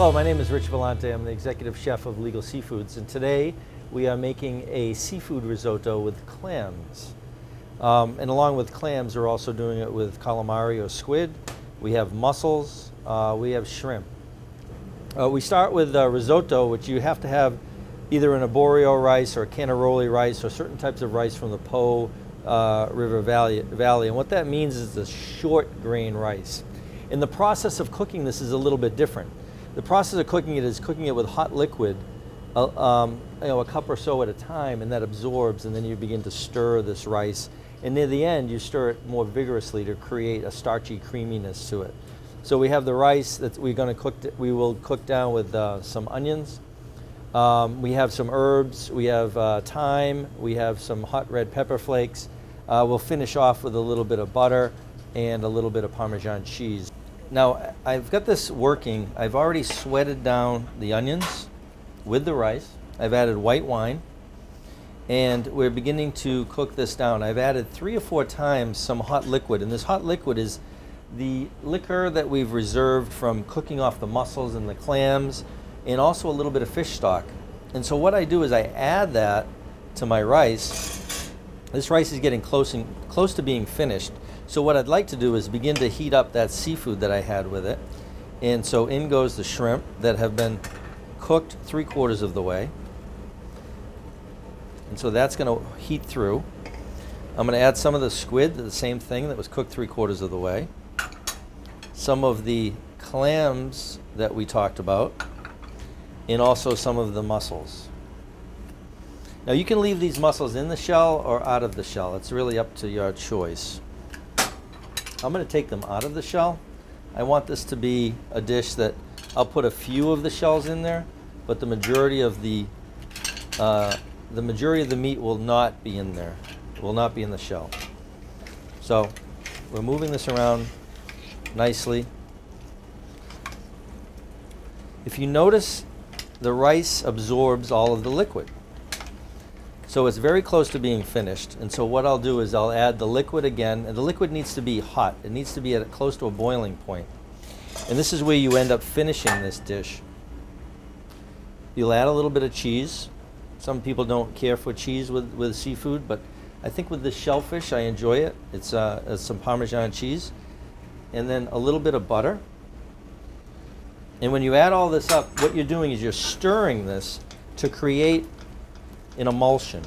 Hello, my name is Rich Vellante. I'm the executive chef of Legal Seafoods, and today we are making a seafood risotto with clams. And along with clams, we're also doing it with calamari or squid. We have mussels, we have shrimp. We start with risotto, which you have to have either an arborio rice or cannaroli rice or certain types of rice from the Po River Valley. And what that means is the short grain rice. And the process of cooking this is a little bit different. The process of cooking it is cooking it with hot liquid, a cup or so at a time, and that absorbs, and then you begin to stir this rice. And near the end, you stir it more vigorously to create a starchy creaminess to it. So we have the rice that we're going to cook. We will cook down with some onions. We have some herbs. We have thyme. We have some hot red pepper flakes. We'll finish off with a little bit of butter and a little bit of Parmesan cheese. Now, I've got this working. I've already sweated down the onions with the rice. I've added white wine, and we're beginning to cook this down. I've added 3 or 4 times some hot liquid, and this hot liquid is the liquor that we've reserved from cooking off the mussels and the clams, and also a little bit of fish stock. And so what I do is I add that to my rice. This rice is getting close to being finished. So what I'd like to do is begin to heat up that seafood that I had with it. And so in goes the shrimp that have been cooked 3/4 of the way. And so that's going to heat through. I'm going to add some of the squid, the same thing that was cooked 3/4 of the way. Some of the clams that we talked about, and also some of the mussels. Now you can leave these mussels in the shell or out of the shell. It's really up to your choice. I'm going to take them out of the shell. I want this to be a dish that I'll put a few of the shells in there, but the majority of the meat will not be in there. It will not be in the shell. So we're moving this around nicely. If you notice, the rice absorbs all of the liquid. So it's very close to being finished. And so what I'll do is I'll add the liquid again, and the liquid needs to be hot. It needs to be at close to a boiling point. And this is where you end up finishing this dish. You'll add a little bit of cheese. Some people don't care for cheese with seafood, but I think with this shellfish, I enjoy it. It's some Parmesan cheese. And then a little bit of butter. And when you add all this up, what you're doing is you're stirring this to create an emulsion.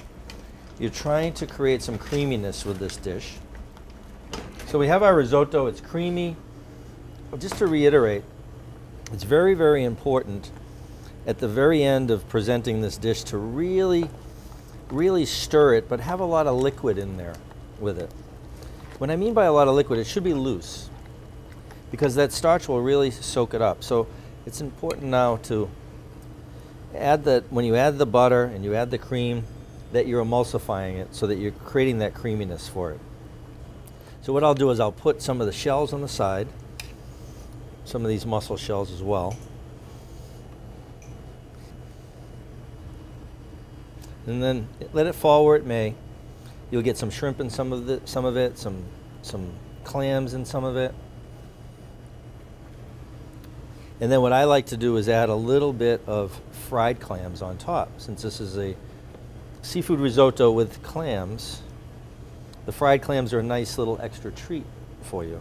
You're trying to create some creaminess with this dish. So we have our risotto. It's creamy. Just to reiterate, it's very, very important at the very end of presenting this dish to really, really stir it, but have a lot of liquid in there with it. When I mean by a lot of liquid, it should be loose, because that starch will really soak it up. So it's important now to add that, when you add the butter and you add the cream, that you're emulsifying it so that you're creating that creaminess for it. So what I'll do is I'll put some of the shells on the side, some of these mussel shells as well. And then let it fall where it may. You'll get some shrimp in some of it, some clams in some of it. And then what I like to do is add a little bit of fried clams on top. Since this is a seafood risotto with clams, the fried clams are a nice little extra treat for you.